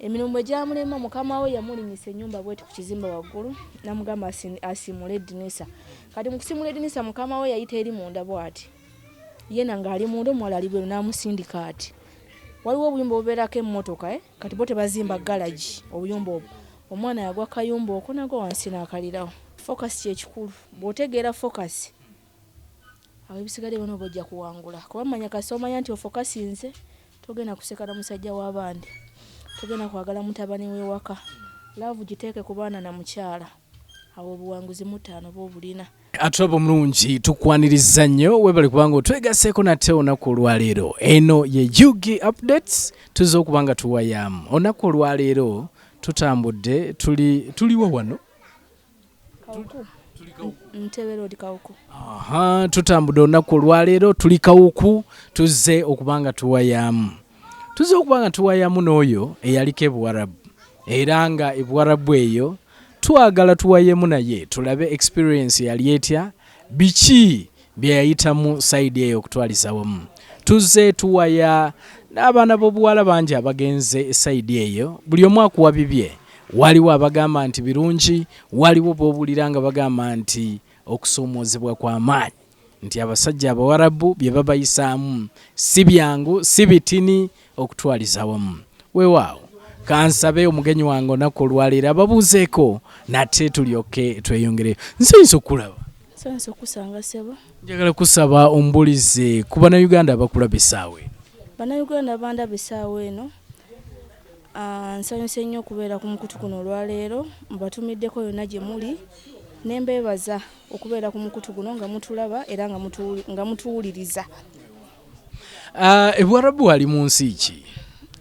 emirimu egyamulema mukama we yamulinyisa ennyumba bweti ku kizimba waggulu namugamba asimule edinisa kati mu kusimula edinisa mukama we yayita eri munda bw'ati yena ng'ali munda omuwala ali bweru n'amusindika ati waliwo obuyumba obubeerako emmotoka kati bo tebazimba galagi obuyumba obwo omwana yagwa kayumba okwo nago wansi n'akalirawo focus kyekikulu bw'otegeera focus awo ebisigadde byonna oba ojja kuwangula kuba manya kasi omanya nti ofokasinze togenda kusekana musajja w'abandi togenda kwagala mutabani w'ewaka laavu giteeke ku baana na mukyala awo obuwanguzi mutaano bw'obulina atulaba omulungi tukwaniriza nnyo webale kubanga otwegaseeko nate olunaku olwaleero eno ye Jugi updates tuzze okuba nga tuwayamu olunaku olwaleero tutambudde tuliwo wano Ntebe Road Kawuku. Tutambudde olunaku olwaleero tuli Kawuku tuzze okubanga tuwayamu. Tuzze okubanga tuwayamu n'oyo eyaliko ebuwarabu. Era nga ebuwarabu eyo twagala tuwayemu naye tulabe experience yali etya biki bye yayitamu side eyo okutwaliza wamu. Tuzze tuwaya n'abaana b'obuwala bangi abagenze side eyo buli omu akuwa bibye. Waliwo abagamba nti birungi, waliwo b'obulira nga bagamba nti okusoomoozebwa kw'amaanyi nti abasajja abawarabu bye babayisaamu si byangu si bitini okutwaliza wamu. Weewaawo kansabe omugenyi wange olunaku olwaleero ababuuzeeko nate tulyoke tweyongereyo. Nsanyusa okulaba. Nsanyusa okusanga ssebo. Njagala kusaba ombulize ku Bannayuganda abakulaba essaawa. Bannayuganda bandaba essaawa eno. Nsanyuse nnyo okubeera ku mukutu kuno olwaleero mbatumiddeko yonna gye muli nembeebaza okubeera ku mukutu guno nga mutulaba era nga mutuwuliriza. Ebuwarabu ali mu nsi ki?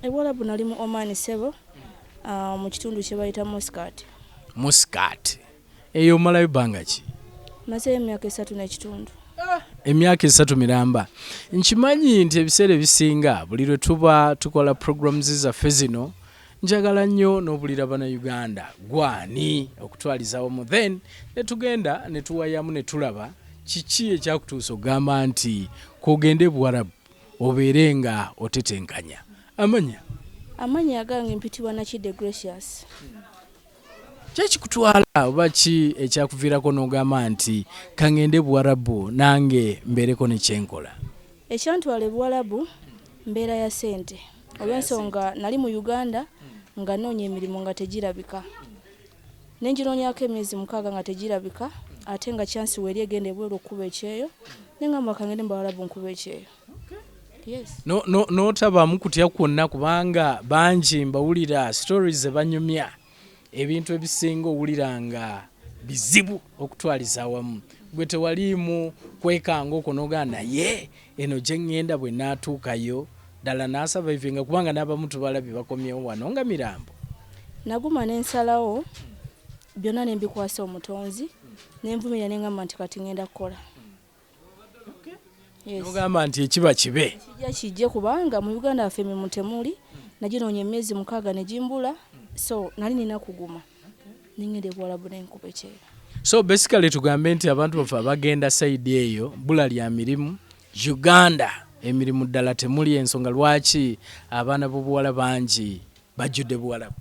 Ebuwarabu nali mu Oman ssebo mu kitundu kye bayita Muscat. Muscat. Eyo omalayo bbanga ki? Mazeyo emyaka 3 n'ekitundu. Emyaka 3 miramba. Nkimanyi nti ebiseera ebisinga buli lwe tuba tukola programs zaffe zino njagala nnyo n'obulira Bannayuganda gwani okutwaliza wamu then ne tugenda ne tuwayamu ne tulaba kiki ekyakutuusa ogamba nti kogende Buwarabu obeere nga otetenkanya. Amanya agange mpitibwa Nakidde Grace. Kyekikutwala oba ki ekyakuviirako n'ogamba nti kangende Buwarabu nange mbeereko ne kyenkola? Ekyantwala Buwarabu mbeera ya ssente olw'ensonga nali mu Uganda nga noonya emirimu nga tegirabika nenjinoonyako emyezi 6 nga tegirabika ate nga chance weri egenda ebweru okuba ekyeyo nengamba kangende Buwarabu nkuba ekyeyo. Yes. Notabamu kutya kwonna kubanga bangi mbawulira stories zebanyumya ebintu ebisinga owuliranga bizibu okutwaliza wamu. Gwe tewaliimu kwekanga okonoga naye eno gye ngenda bwe naatuukayo ddala n'asurvivinga kubanga n'abamu tubalabye bakomyewo wano nga mirambo. Naguma n'ensalawo byonna ne mbikwasa omutonzi nenvumira nengamba nti kati ngenda kukola. Yes. Ogamba nti ekiba kibe. Kijje kubanga mu Uganda waffe emirimu temuli naginoonya emyezi 6 ne gimbula so nali nina kuguma ningende Buwarabu nenkuba ekyeyo. So basically tugambe nti abantu baffe abagenda side eyo bula lya mirimu Uganda emirimu ddala temuli ensonga lwaki abaana b'obuwala bangi bajjudde Buwarabu.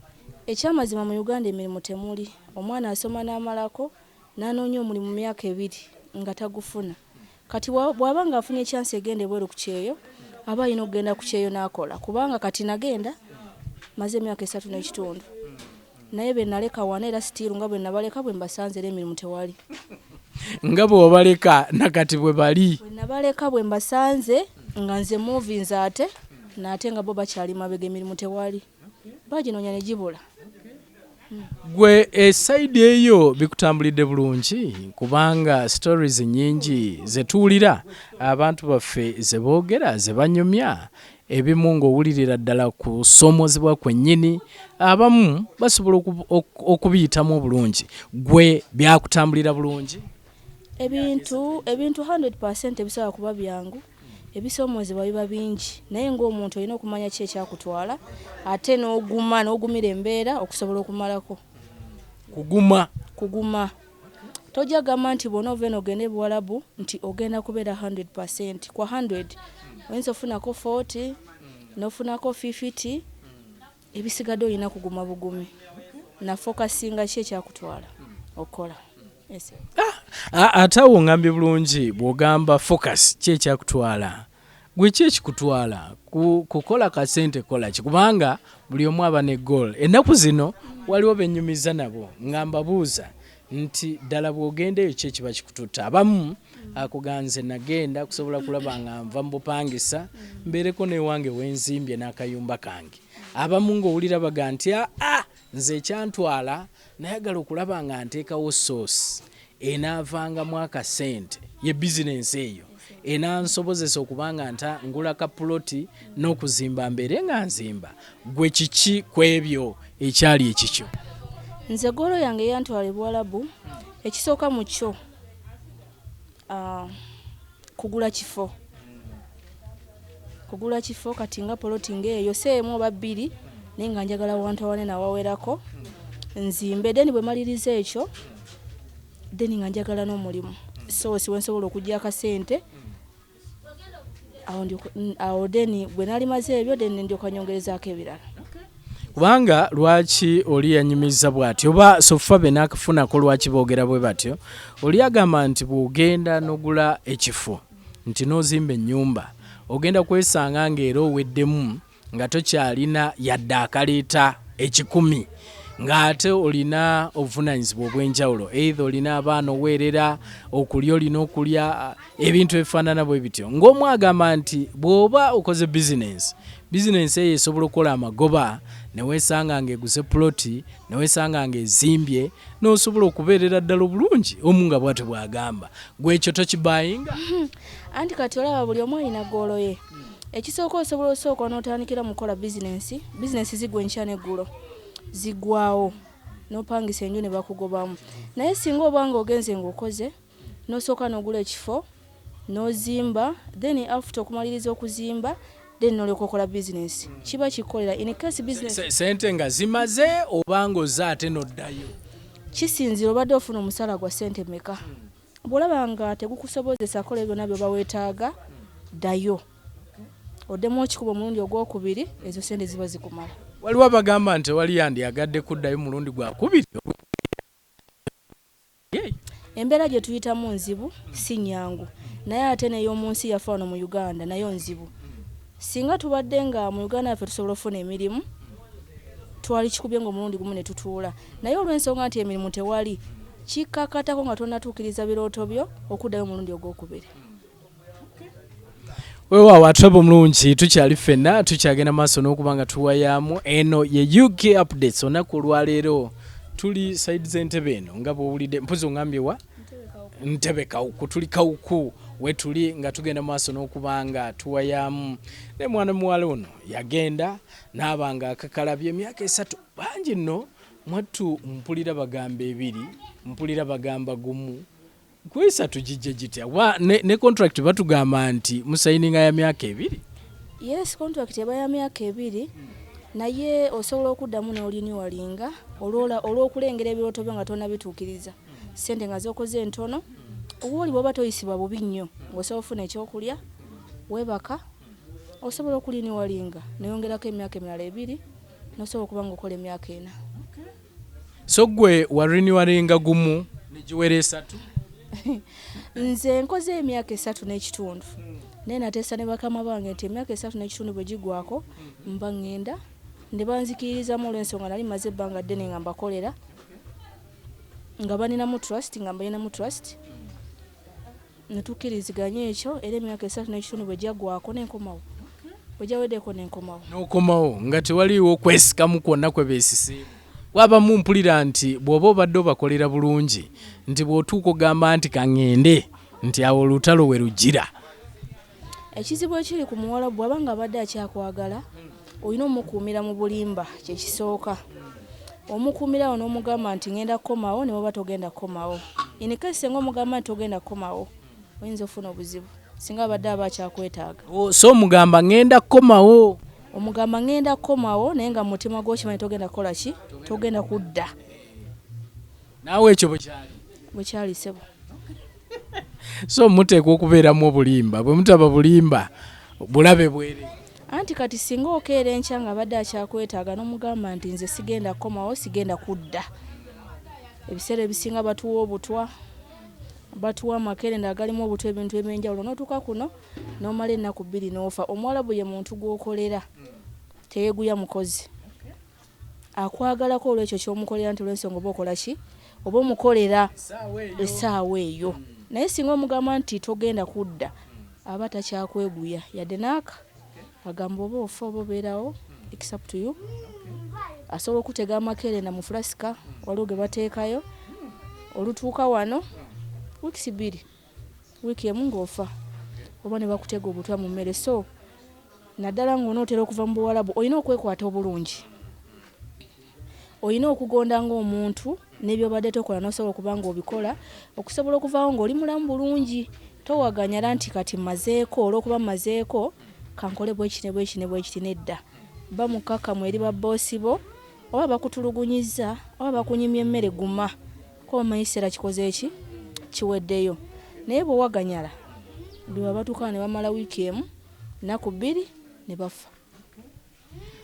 Ekyamazima mu Uganda emirimu temuli omwana asoma n'amalako n'anoonya omulimu mu myaka 2 nga tagufuna kati bw'aba nga afunye chance egende bweru ku kyeyo aba alina okugenda ku kyeyo n'akola kubanga kati nagenda maze emyaka 3 n'ekitundu naye be naleka wana era still nga bwe nabaleka bwe mbasanze emirimu tewali. Nga bwe wabaleka nakati bwe bali. Bwe nabaleka bwe mbasanze nga nze movies ate nate nga bo bakyali mabega emirimu tewali. Baginoonya ne gibula. Gwe side eyo bikutambulidde bulungi kubanga stories nyingi zetuulira abantu baffe zeboogera zebanyumya ebimu ng'owulirira ddala kusoomoozebwa kwennyini abamu basobola okubiyitamu obulungi. Gwe byakutambulira bulungi? Ebintu 100% ebisobola kuba byangu ebisoomoozebwa biba bingi naye ng'omuntu olina okumanya ki ekyakutwala ate n'ogumira embeera okusobola okumalako. Kuguma. Tojja gamba nti bw'ona ova eno ogende Buwarabu nti ogenda kubeera 100%. Kwa 100 oyinza ofunako 40 n'ofunako 50 ebisigadde olina kuguma bugumi na focusinga ki ekyakutwala okola. Yes. Ate awo ngambye bulungi bw'ogamba focus ki ekyakutwala gwe ki ekikutwala kukola kasente kola ki kubanga buli omu aba ne goal. Ennaku zino waliwo bennyumiza nabo ngamba buuza nti ddala bw'ogendeyo ki ekiba kikututta. Abamu akuganze nagenda kusobola kulaba nga nva mu bupangisa mbeereko n'ewange wenzimbye n'akayumba kange. Abamu ng'owulira baga nti nze ekyantwala nayagala okulaba nga nteekawo source enaavangamu akasente ye bizinensi eyo enansobozesa okubanga ngula kapuloti n'okuzimba mbeere nga nzimba. Gwe kiki ku ebyo ekyali ekikyo? Nze golo yange yantwala e Buwarabu ekisooka mu kyo kugula kifo kati nga poloti ng'eyo seemu oba bbiri naye nga njagala wantu awanene awawerako nzimbe deni bwe maliriza ekyo deni nga njagala n'omulimu so siwensobola okujja akasente awo deni bwe nalimaze ebyo deni ndyoka nyongerezaako ebirala. Kubanga lwaki oli yanyumiza bw'atyo oba sofa be n'akafunako lwaki boogera bwe batyo oli agamba nti bw'ogenda n'ogula ekifo nti n'ozimba ennyumba ogenda kwesanga ng'era oweddemu nga tokyalina yadde akaleeta 10 ng'ate olina obuvunaanyizibwa obw'enjawulo either olina abaana oweerera okulya olina okulya ebintu ebifaanana bwe bityo. Ng'omu agamba nti bw'oba okoze bizinensi eyo esobola okukola amagoba ne weesanga ng'eguze puloti ne weesanga ng'ezimbye n'osobola okubeerera ddala obulungi omu nga bw'atyo bw'agamba. Gwe ekyo tokibayinga? Anti kati olaba buli omu alina goolo ye. Ekisooka osobola osooka n'otandikira mu kukola bizinensi zigwa enkya n'eggulo zigwawo n'opangisa enju ne bakugobamu. Naye singa obanga ogenze ng'okoze n'osooka n'ogula ekifo n'ozimba then after okumaliriza okuzimba then n'olyoka okola bizinensi kiba kikolera in case business sente nga zimaze obanga oza ate n'oddayo kisinzira obadde ofuna omusala gwa sente meka. Bw'olaba nga tegukusobozesa kola byonna bye baweetaaga ddayo oddemu okikuba omulundi ogwokubiri ezo sente ziba zikumala. Waliwo abagamba nti wali yandyagadde kuddayo mulundi gwakubiri. Embeera gye tuyitamu nzibu si nyangu naye ate n'ey'omu nsi yaffe wano mu Uganda nayo nzibu. Singa tubadde nga mu Uganda yaffe tusobola ofuna emirimu twali kikubye ng'omulundi gumu ne tutuula naye olw'ensonga nti emirimu tewali kikakatako nga tonnatuukiriza birooto byo okuddayo omulundi ogwokubiri. Weewaawo atulaba omulungi tukyali ffenna tukyagenda maaso n'okuba nga tuwayamu eno ye UK updates olunaku olwaleero tuli saidi z'entebe eno nga bw'owulidde mpozi ongambye wa ntebe kawuku tuli kawuku we tuli nga tugenda maaso n'okuba nga tuwayamu ne mwana muwala ono yagenda n'aba nga akakalabye emyaka 3 bangi nno mwattu mpulira bagamba 2 mpulira bagamba gumu kwesa tujijje jitya ne contract batugamba nti musayininga ya myaka 2. Yes, contract yaba ya myaka 2 naye osobola okuddamu n'olinwalinga olw'okulengera ebirooto byo nga tonna bituukiriza sente nga zokoze entono obuoli bw'oba toyisibwa bubi nnyo ng'osobola ofuna ekyokulya weebaka osobola okulinwalinga neyongerako emyaka emirala 2 n'osobola okuba ng'okola emyaka 4. So gwe warinwalinga gumu negiwera 3? Nze nkoze emyaka 3 n'ekitundu naye nateesa ne bakama bange nti emyaka 3 n'ekitundu bwe gigwako mba ngenda ne banzikiririzamu olw'ensonga nali maze ebbanga ddene nga mbakolera nga balinamu trust nga mbalinamu trust ne tukkiriziganya ekyo era emyaka 3 n'ekitundu bwe gyagwako n'enkomawo bwe gyaweddeko n'enkomawo n'okomawo nga tewaliwo kwesikamu kwonna kwe beesisiimu. Wabamu mpulira nti bw'oba obadde obakolera bulungi nti bw'otuuka ogamba nti kaŋŋende nti awo olutalo we rugira. Ekizibu ekiri ku muwala bw'aba nga abadde akyakwagala olina omukuumira mu bulimba kyekisooka omukuumirawo n'omugamba nti ngenda kukomawo ne bw'oba togenda kukomawo in case senga omugamba nti togenda kukomawo oyinza ofuna obuzibu singa abadde aba akyakwetaaga. So omugamba ngenda kukomawo omugamba ngenda kukomawo naye nga mutima gw'okimanyi togenda kukola ki togenda kudda naawe ekyo bwe kyali sebo. So muteekwa okubeeramu obulimba bwe mutaba bulimba bulabe bwere. anti kati singa okeera enkya nga abadde akyakwetaaga n'omugamba nti nze sigenda kukomawo sigenda kudda. Ebiseera ebisinga batuwa obutwa, batuwa amakerenda agalimu obutwa ebintu ebyenjawulo n'otuuka kuno n'omala ennaku 2 n'ofa. Omuwalabu ye muntu gw'okolera, teyeeguya mukozi. Akwagalako olw'ekyo ky'omukolera nti olw'ensonga oba okola ki? Oba omukolera essaawa eyo. Naye singa omugamba nti togenda kudda, aba takyakweguya yadde n'aka. Agamba oba ofa oba obeerawo, it's up to you. Asobola okutega amakerenda mu fulasika, waliwo ge bateekayo. Olutuuka wano, wiiki 2, wiiki emu ng'ofa. Oba ne bakutega obutwa mu mmere. So, naddala ng'onootera okuva mu Buwarabu, olina okwekwata obulungi. Olina okugonda ng'omuntu n'ebyobadde tokola n'osobola okuba ng'obikola, okusobola okuvaawo ng'oli mulamu bulungi. Towaganyala nti kati mmazeeko, olw'okuba mmazeeko, kankole bwekiti nedda. Ba mukkakkamu eri babboosi bo, oba bakutulugunyizza, oba bakunyimya emmere guma. Ko omanyi kiseera kikoze eki? Kiweddeyo. Naye bwe waganyala, bwe batuuka ne bamala wiiki emu, nnaku 2 ne bafa.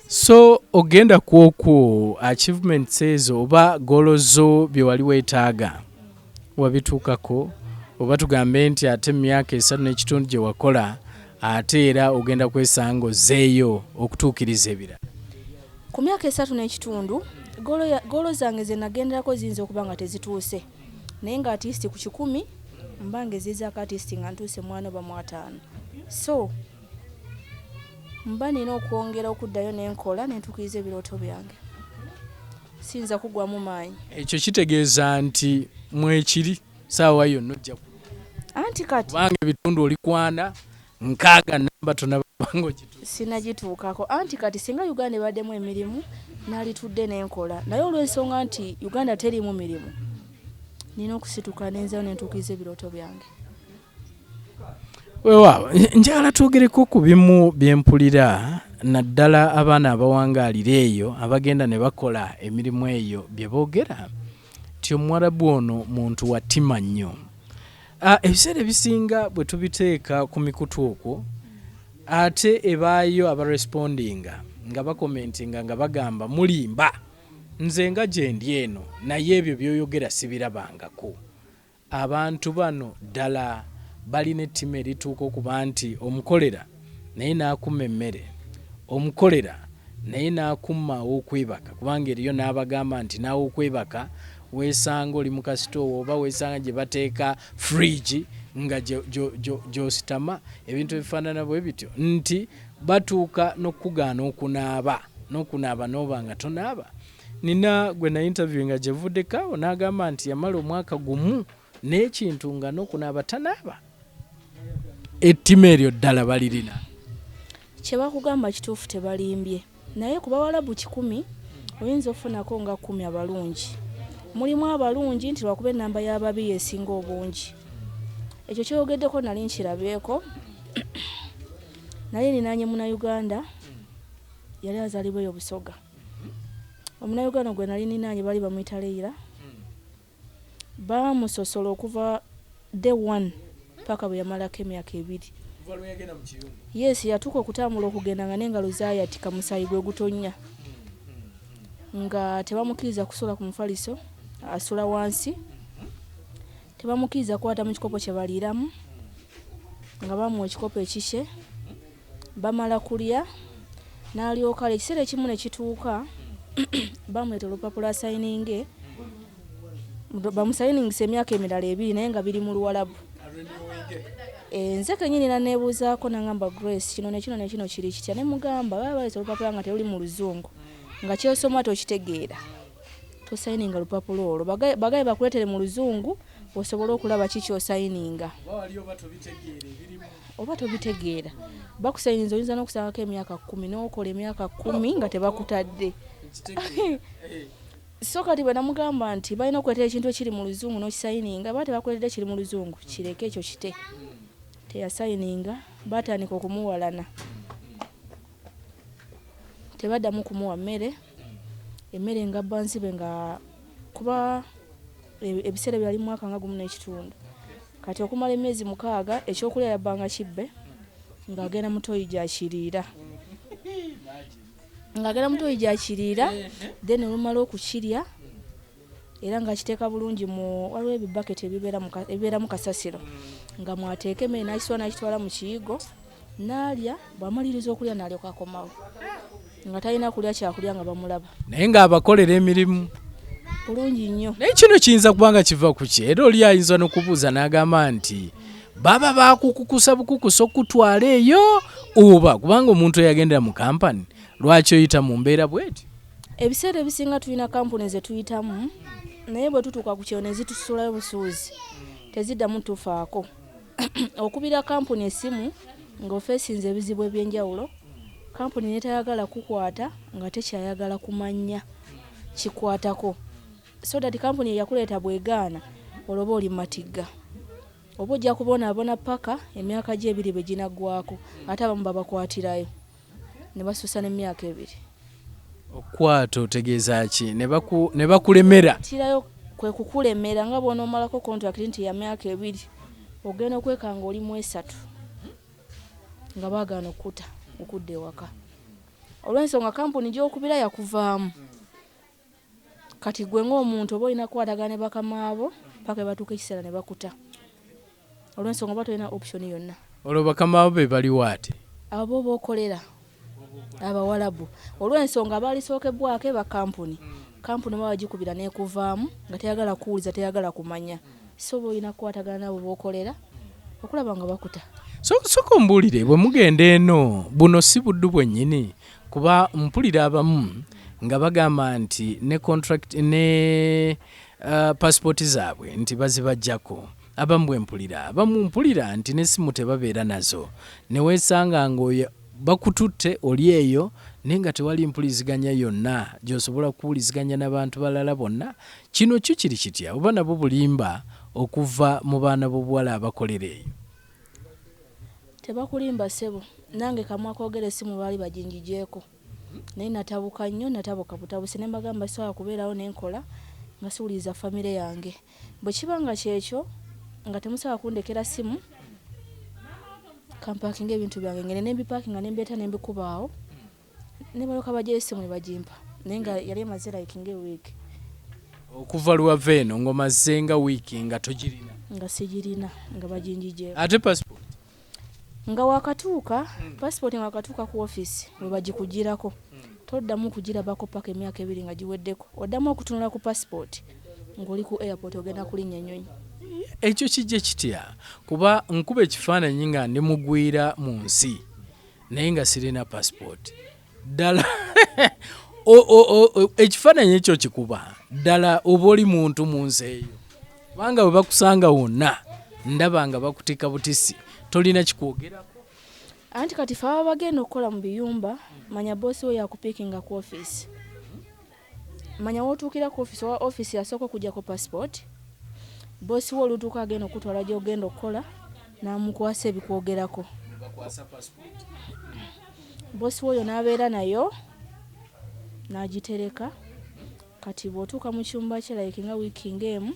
So ogenda kwokwo achievements ezo oba golozo bye wali weetaaga wabituukako, oba tugambe nti ate emyaka 3 n'ekitundu gye wakola ate era ogenda kwesanga ozzeeyo okutuukiriza ebirala? Ku myaka 3 n'ekitundu golo zange ze nagenderako ziyinza okuba nga tezituuse, naye nga artist ku 10 mba ngezezaako artist nga ntuuse 4 oba 5. So mba nina okwongera okuddayo n'enkola n'entuukiriza ebirooto byange. Siyinza kugwamu maanyi. Ekyo kitegeeza nti mwekiri saawa yonna ojja anti kati kubanga ebitundu oli 6 namba tonabanga ogituuka. Sinagituukako. Anti kati singa Uganda ebaddemu emirimu n'alitudde n'enkola, naye olw'ensonga nti Uganda teriimu mirimu, nina okusituka n'enzayo n'entuukiriza ebirooto byange. Weewaawo, njagala twogereko ku bimu bye mpulira naddala abaana abawangaalira eyo abagenda ne bakola emirimu eyo bye boogera nti Omuwarabu ono muntu wa ttima nnyo. Ebiseera ebisinga bwe tubiteeka ku mikutu okwo ate ebaayo abarespondinga nga bakomentinga nga bagamba mulimba, nze nga gye ndi eno naye ebyo by'oyogera sibirabangako. Abantu bano ddala balina ettima erituuka okuba nti omukolera naye n'akuma emmere, omukolera naye n'akuma okwebaka, kubanga eriyo n'abagamba nti naawe okwebaka weesanga oli mu kasitoowa oba weesanga gye bateeka fridge nga gy'ositama ebintu ebifaanana bwe bityo, nti batuuka n'okugaana n'okunaaba n'oba nga tonaaba. Nina gwe na interview nga gyevuddeko n'agamba nti yamala omwaka gumu n'ekintu nga n'okunaaba tanaaba. Ettima eryo ddala balirina. Kye bakugamba kituufu tebalimbye, naye ku Bawarabu 10 oyinza okufunako nga 10 abalungi. Mulimu abalungi nti lwakuba ennamba y'ababi yeesinga obungi. Ekyo kyogeddeko nali nkirabeeko. Naye ninaanye Munnayuganda yali azaalibwa eyo Busoga. Omunnayuganda gwe nali ninaanye bali bamuyita Leila. Baamusosola okuva day 1 paka bwe yamalako emyaka 2. Yes, yatuuka okutambula okugenda nga n'engalo zaayatika musaayi gwe gutonnya. Nga tebamukkiriza kusula ku mufaliso, asula wansi. Tebamukkiriza kwata mu kikopo kye baliiramu, nga bamuwa ekikopo ekishe. Bamala kulya n'alyoka ekiseera ekimu ne kituuka bamuleeta olupapula asayininge, bamusayiningisa emyaka emirala 2 naye nga biri mu Luwarabu. Nze kennyini naneebuuzaako nangamba Grace kino nekino kiri kitya, ne mugamba baba baleeta olupapula nga teruli mu Luzungu, nga kyosoma tokitegeera, tosayininga lupapula olwo. Bagaye bakuleetere mu Luzungu osobole okulaba kiki osayininga. Oba tobitegeera bakusayiniza oyinza n'okusangako emyaka 10 n'okola emyaka 10 nga tebakutadde. So kati bwe namugamba nti balina okuleetera ekintu ekiri mu Luzungu n'okisayininga, baba tebakuleetedde kiri mu Luzungu, kireke ekyo kite. Teyasayininga, batandika okumuwalana. Tebaddamu kumuwa mmere, emmere nga bansibe nga kuba ebiseera byali mu mwaka nga 1 n'ekitundu. Kati okumala emyezi 6 ekyokulya yabbanga kibbe ng'agenda mu toyi gy'akiriira. ng'agera muto gyakiriira then olumala okukirya era ng'akiteeka bulungi waliwo ebibaketi ebibeera mu kasasiro nga mwateeka emmere n'akiswa n'akitwala mu kiyigo n'alya bw'amaliriza okulya n'alyoka akomawo nga talina kulya kyakulya nga bamulaba naye ng'abakolera emirimu bulungi nnyo. naye kino kiyinza kuba nga kiva ku ki era oli ayinza n'okubuuza n'agamba nti baba bakukukusa bukukusa okutwala eyo oba kubanga omuntu eyagendera mu kampani lwaki oyita mu mbeera bweti? Ebiseera ebisinga tulina kampuni ze tuyitamu naye bwe tutuuka ku kyo ne zitusulayo busuuzi teziddamu tufaako okubira kampuni esimu ng'ofeesinze ebizibu eby'enjawulo kampuni netayagala kukwata nga tekyayagala kumanya kikwatako so that kampuni eyakuleeta bwegaana olwoba oli matigga oba ojja kubonaabona paka emyaka gye ebiri bwe ginaggwako ate abamu babakwatirayo ne basusa n'emyaka 2. Okwata otegeeza ki ne bakulemera? Tirayo kwe kukulemera nga bw'onoomalako contract nti ya myaka 2 ogenda okwekanga oli mu 3 nga baagaana okudda ewaka olw'ensonga kampuni gy'okubira yakuvaamu kati gwe ng'omuntu oba olina kukwatagana ne bakamaabo paka batuuka ekiseera ne bakuta olw'ensonga oba tolina option yonna. Olwo bakamaabo be baliwo ate? Abo b'okolera abawalabu olw'ensonga baalisookebwako ba kampuni oba bagikubira n'ekuvaamu nga teyagala kuwuliza teyagala kumanya so olina kukwatagana nabo b'okolera okulaba nga bakuta. Soka ombuulire bwe mugenda eno buno si buddu bwennyini kuba mpulira abamu nga bagamba nti ne contract ne passport zaabwe nti bazibajjako abamu bwe mpulira nti n'essimu tebabeera nazo ne weesanga ng'oyo bakututte oli eyo naye nga tewali mpuliziganya yonna gy'osobola kuwuliziganya n'abantu balala bonna. Kino kyo kiri kitya oba nabo bulimba okuva mu baana b'obuwala abakolera eyo? Tebakulimba ssebo nange kamwa koogera essimu baali bajinjijeeko naye natabuka nnyo natabuka butabuse ne mbagamba sobola kubeerawo n'enkola nga siwuliriza famire yange bwe kiba nga kyekyo nga temusobola kundekera ssimu kampakinga ebintu byange ngene nembipakinga nembeeta nembikubaawo ne baloka bajja essimu ne bagimpa naye nga yali emaze like week. Okuva lwava eno ng'omaze nga wiiki nga togirina? Nga sigirina nga bajinjijeeko. Ate passport? Nga wakatuuka passport nga wakatuuka ku office we bagikugirako toddamu kugirabako paka emyaka 2 nga giweddeko oddamu okutunula ku passport ng'oli ku airport ogenda kulinnya ennyonyi. Ekyo kijje kitya kuba nkuba ekifaananyi nga ndi mugwira mu nsi naye nga sirina passport ddala ekifaananyi ekyo kikuba ddala oba oli muntu mu nsi eyo kubanga bwe bakusanga wonna ndaba nga bakutika butisi tolina kikwogerako. Anti kati fe aba bagenda okukola mu biyumba manya boosi we yakupiikinga ku office manya wootuukira ku office owa office yasooka okujjako passport boosi we olutuuka agenda okutwala gy'ogenda okukola n'amukwasa ebikwogerako. Boosi we oyo n'abeera nayo n'agitereka kati bw'otuuka mu kyumba kye like nga wiiki ng'emu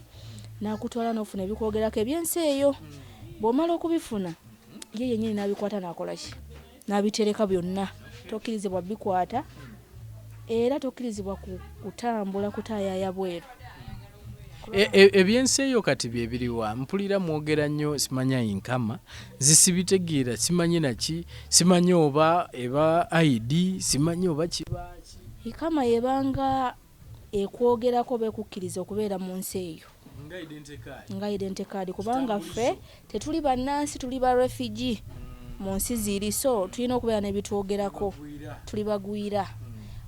n'akutwala n'ofuna ebikwogerako eby'ensi eyo bw'omala okubifuna ye yennyini n'abikwata n'akola ki n'abitereka byonna tokkirizibwa bikwata era tokkirizibwa kutambula kutayaaya bweru. Ebyensi eyo kati bye biriwa mpulira mwogera nnyo simanya inkama zisibitegeera simanyi naki simanyi oba eba ID simanyi oba kibaki ikama yebanga ekwogerako bekukkiriza okubeera mu nsi eyo nga identity card kubanga ffe tetuli bannansi tuli ba refugee mu nsi ziri so tulina okubeera n'ebitwogerako tuli bagwira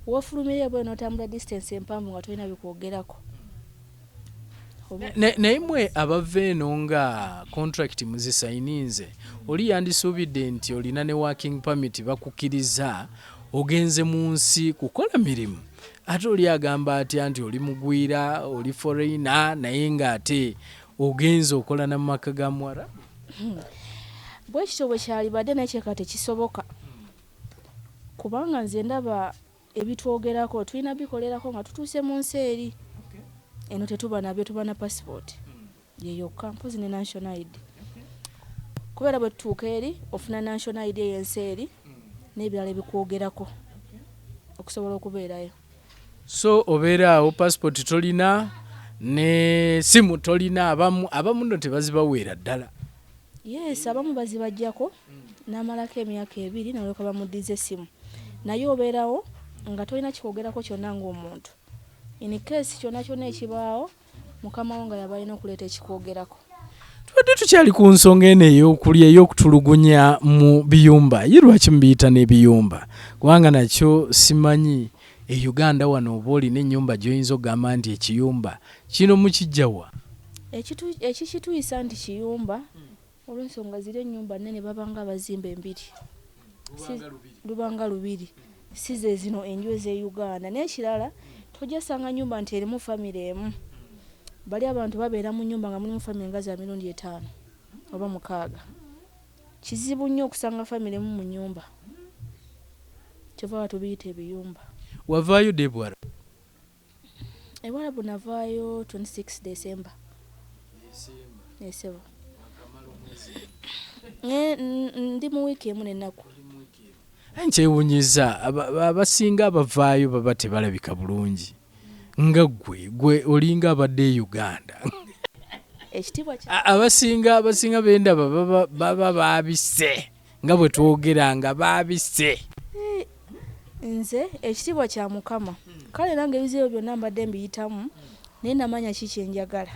wofulumire bwe n'otambula distance empanvu nga tolina bikwogerako. Naye mwe abava eno nga contract muzisayinize oli yandisuubidde nti olina ne working permit bakukkiriza ogenze mu nsi kukola mirimu ate oli agamba atya nti oli mugwira oli foreigner naye ng'ate ogenze okola na maka ga Mwarabu? Bwe kityo bwe kyalibadde naye kyeka tekisoboka kubanga nze ndaba ebitwogerako tulina bikolerako nga tutuuse mu nsi eri eno tetuba nabyo tuba na passport yeyokka mpozi ne national ID kubeera bwe tutuuka eri ofuna national ID ey'ensi eri n'ebirala ebikwogerako okusobola okubeerayo. So obeeraawo passport tolina ne simu tolina, abamu no tebazibaweera ddala. Yes, abamu bazibajjako n'amalako emyaka 2 nalyoka bamuddiza essimu, naye obeerawo nga tolina kikwogerako kyonna ng'omuntu. In case kyonna kyonna ekibaawo mukama wo nga yaba alina okuleeta ekikwogerako. Tubadde tukyali ku nsonga eno ey'okulya ey'okutulugunya mu biyumba. Ye lwaki mubiyita n'ebiyumba? Kubanga nakyo simanyi e Uganda wano oba olina ennyumba gy'oyinza okugamba nti ekiyumba kino mukijjawa. Ekikituyisa nti kiyumba olw'ensonga ziri ennyumba nnene babanga abazimba embiri. Lubanga lubiri. Si ze zino enju ez'e Uganda. N'ekirala tojasanga nnyumba nti erimu famire emu. Bali abantu babeera mu nnyumba nga mulimu famire nga za 5 oba 6. Kizibu nnyo okusanga famire emu mu nnyumba. Kyova batubiyita ebiyumba. Wavaayo Debwara? Ewarabu navaayo 26 December. Esebo. Ndi mu wiiki emu n'ennaku. Nkyewunyiza abasinga abavaayo baba tebalabika bulungi. Nga gwe olinga abadde Uganda. Ekitibwa kya abasinga benda baba baabise nga bwe twogera nga baabise. Nze ekitibwa kya Mukama. Kale nange ebizibu byonna mbadde mbiyitamu naye namanya ki kye njagala.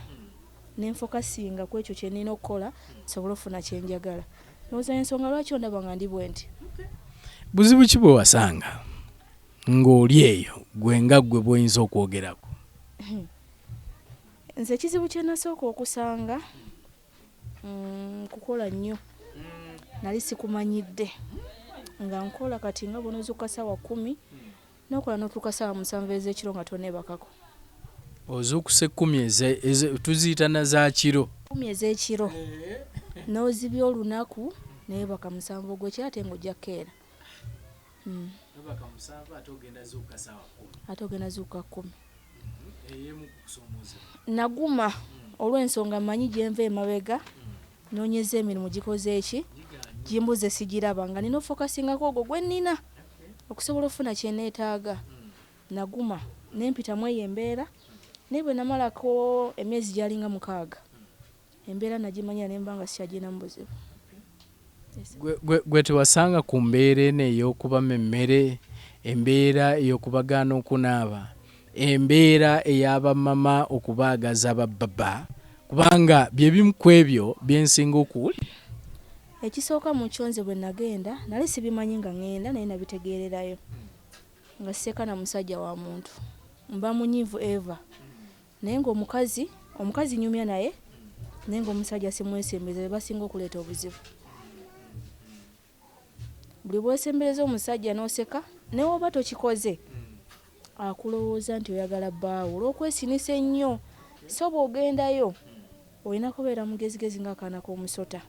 Nenfokasinga ku ekyo kye nnina okukola nsobole okufuna kye njagala. Ndowooza ensonga lwaki ondaba nga ndi bwe nti. Buzibu ki bwe wasanga ng'oli eyo gwe nga gwe bw'oyinza okwogerako? Nze ekizibu kye nasooka okusanga kukola nnyo. Nali sikumanyidde nga nkola kati nga bonozuka ssaawa 10 n'okola n'otuuka ssaawa 7 ez'ekiro nga toneebakako. Ozuukuse 10 tuziyita na za kiro. 10 ez'ekiro n'ozibya olunaku neebaka 7 ogw'ekiro ate ng'ojja keera. Ate ogenda zuuka 10. Naguma olw'ensonga manyi gye nva emabega noonyeza emirimu gikoze eki gimbuze sigiraba nga nina ofokasingako ogwo gwe nnina okusobola okufuna kye neetaaga. Naguma nempitamu eyo embeera naye bwe namalako emyezi gyalinga 6 embeera nagimanyira ne mba nga sikyaginamu buzibu. Gwe tewasanga ku mbeera eno ey'okubamu emmere, embeera ey'okubagaana okunaaba, embeera ey'abamama okubaagaza babbaba, kubanga bye bimu ku ebyo byensinga okuwulira? Ekisooka mu kyonze bwe nagenda nali sibimanyi nga ngenda naye nabitegeererayo nga sseeka na musajja wa muntu mba munyiivu Eva naye ng'omukazi nyumya naye naye ng'omusajja simwesembeza be basinga okuleeta obuzibu. Buli bwesembereza omusajja n'oseka ne woba tokikoze akulowooza nti oyagala bbaawo olw'okwesinisa ennyo. So bw'ogendayo olina kubeera mugezigezi ng'akaana k'omusota.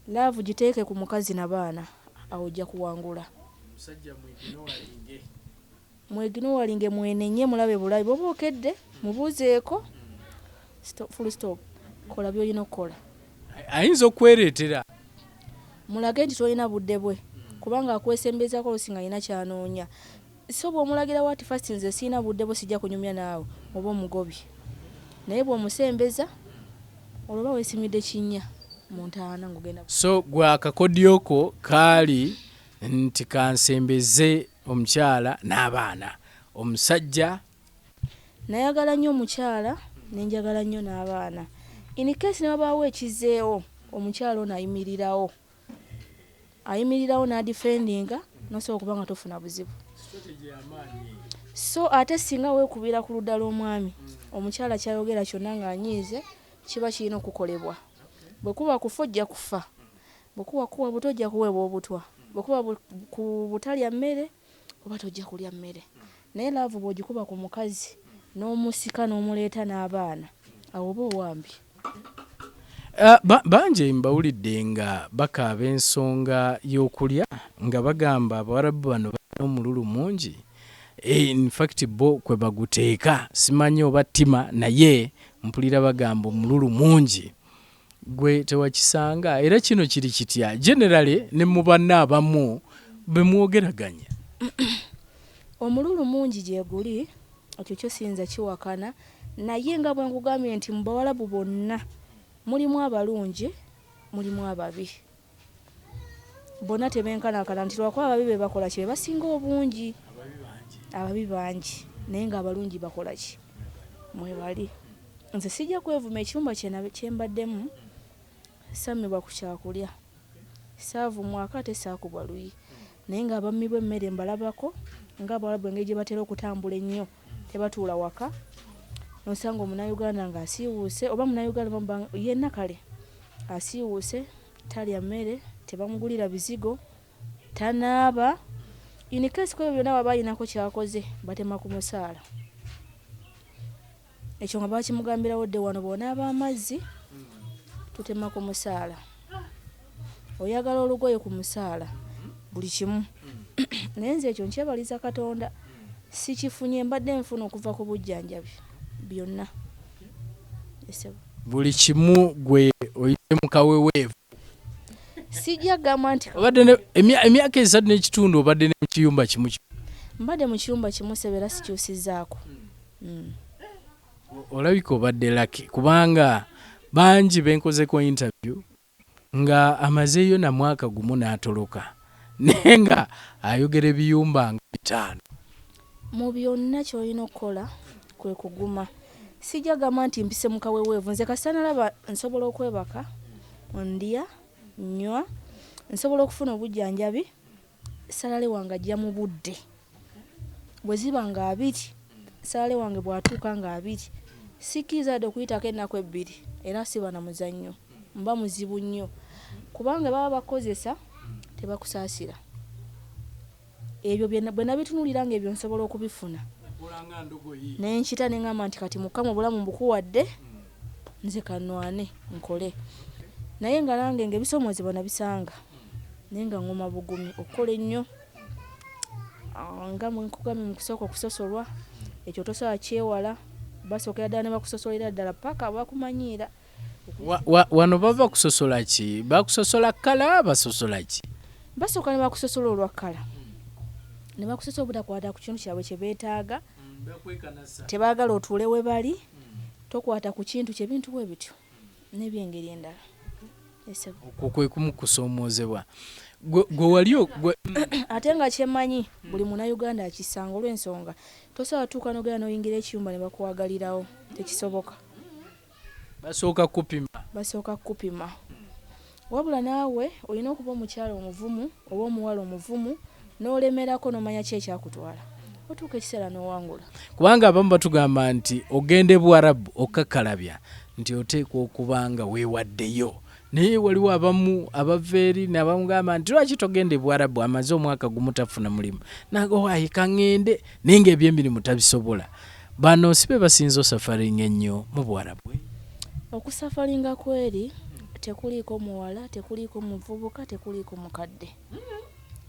Laavu giteeke ku mukazi n'abaana awo ojja kuwangula. Mweginowalinge mwenenye mulabe bulabi bw'oba okedde mubuuzeeko full stop kola by'olina okukola. Ayinza okwereetera. Mulage nti tolina budde bwe kubanga akwesembezako olusinga alina kyanoonya. So bw'omulagira wati fast nze siina budde bwe sijja kunyumya naawe oba omugobye. Naye bw'omusembeza olwoba weesimidde kinnya mu ntaana ng'ogenda. So gwe akakodyoko kaali nti kansembeze omukyala n'abaana. Omusajja nayagala nnyo omukyala nenjagala nnyo n'abaana. In case ne babaawo ekizeewo omukyala ono ayimirirawo n'adifendinga nosobola okuba nga tofuna buzibu. So ate singa weekubira ku ludda lw'omwami omukyala kyayogera kyonna ng'anyiize kiba kirina okukolebwa. Bwe kuba kufa ojja kufa, bwe kuba kuwa buto ojja kuweebwa obutwa, bwe kuba ku butalya mmere oba tojja kulya mmere. Naye laavu bw'ogikuba ku mukazi n'omusika n'omuleeta n'abaana awo oba owambi. Bangi mbawulidde nga bakaaba ensonga y'okulya nga bagamba Abawarabu bano balina omululu mungi. In fact bo kwe baguteeka simanyi oba ttima naye mpulira bagamba omululu mungi. Gwe tewakisanga era kino kiri kitya generally ne mu banna abamu be mwogeraganya? omululu mungi gye guli ekyo kyo siyinza kiwakana naye nga bwe nkugambye nti mu bawalabu bonna mulimu abalungi mulimu ababi bonna tebenkanakana nti lwakuba ababi be bakola ki be basinga obungi ababi bangi naye nga abalungi bakola ki mwe bali nze sijja kwevuma ekirumba kye mbaddemu samibwa ku kyakulya saavumwa ate saakubwa luyi naye nga abammi bw'emmere mbalabako nga abawalabu engeri gye batera okutambula ennyo tebatuula waka nosanga omunnayuganda ng'asiiwuuse oba munnayuganda yenna kale asiiwuuse talya mmere tebamugulira bizigo tanaaba inikesi kwebyo byonna baba ayinako kyakoze batema ku musaala ekyo nga bakimugambirawo dde wano bw'onaaba amazzi tutema ku musaala oyagala olugoye ku musaala buli kimu naye nze ekyo nkyebaliza Katonda sikifunye mbadde nfuna okuva ku bujjanjabi byonna buli kimu gwe oyite mu kaweweevu sijja gamba nti obadde emyaka 3 n'ekitundu obadde ne mu kiyumba kimu mbadde mu kiyumba kimu sebera sikyusizaako olabika obadde laki kubanga bangi benkozeko interview nga amazeeyo na mwaka gumu n'atoloka naye nga ayogera ebiyumba nga 5 mu byonna ky'olina okukola kwe kuguma sijja gamba nti mpise mu kaweweevu nze kasita nalaba nsobola okwebaka ndya nnywa nsobola okufuna obujjanjabi salale wange ajja mu budde bwe ziba nga 2 salale wange bw'atuuka nga 2 sikkiriza dde okuyitako ennaku 2 era siba na muzannyo mba muzibu nnyo kubanga baba bakozesa tebakusaasira ebyo bwe nabitunulira nga ebyo nsobola okubifuna naye nkita ne ngamba nti kati Mukama obulamu mbukuwadde nze kanwane nkole naye nga nange ng'ebisoomozebwa nabisanga naye nga ngoma bugumi okukola ennyo nga mwenkugambye mu kusooka okusosolwa ekyo tosobola kyewala basookera ddala ne bakusosolera ddala paka bakumanyiira wano bava kusosola ki bakusosola kala basosola ki basooka ne bakusosola olwa kala ne bakusosola obutakwata ku kintu kyabwe kye beetaaga tebaagala otuule we bali tokwata ku kintu kye bintu bwe bityo n'ebyengeri endala okwo kwe kumukusoomoozebwa gwe wali ate nga kyemmanyi buli munnayuganda akisanga olw'ensonga tosobola tuuka n'ogenda n'oyingira ekiyumba ne bakuwagalirawo tekisoboka basooka kupima wabula naawe olina okuba omukyala omuvumu oba omuwala omuvumu n'olemerako n'omanya ki ekyakutwala otuuka ekiseera n'owangula kubanga abamu batugamba nti ogende Buwarabu okakkalabya nti oteekwa okuba nga weewaddeyo naye waliwo abamu abaveeri nabamugamba nti lwaki togende Buwarabu amaze omwaka gumu tafuna mulimu nagowaayi kaŋŋende naye ng'ebyemirimu tabisobola bano si be basinza osafaringa ennyo mu Buwarabu okusafalinga kweri tekuliiko muwala tekuliiko muvubuka tekuliiko mukadde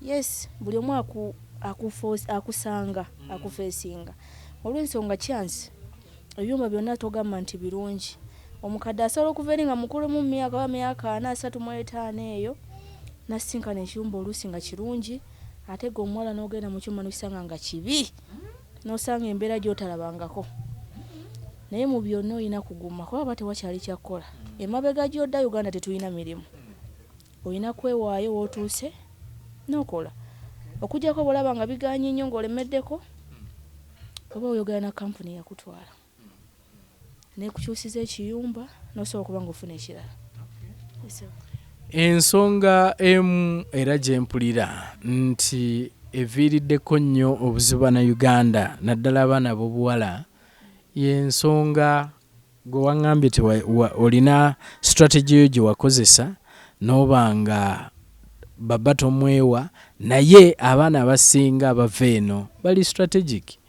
yes buli omu akusanga akufeesinga olw'ensonga chance ebyumba byonna togamba nti birungi omukadde asobola okuva eri nga mukulu mu myaka oba myaka 35 eyo nasinkana ekiyumba oluusi nga kirungi ate ge omuwala n'ogenda mu kyumba n'okisanga nga kibi n'osanga embeera gy'otalabangako naye mu byonna olina kuguma kuba aba tewakyali kyakkola emabega gy'odda Uganda tetulina mirimu olina kwewaayo w'otuuse n'okola okujjako bw'olaba nga biganye nnyo ng'olemeddeko oba oyogera na kampuni yakutwala nekukyusiza ekiyumba n'osobola okuba ng'ofuna ekirala ensonga emu era gye mpulira nti eviiriddeko nnyo obuzibu Bannayuganda naddala abaana b'obuwala y'ensonga gwe waŋŋambye olina strategy yo gye wakozesa n'oba nga baba tomwewa naye abaana abasinga abava eno bali strategic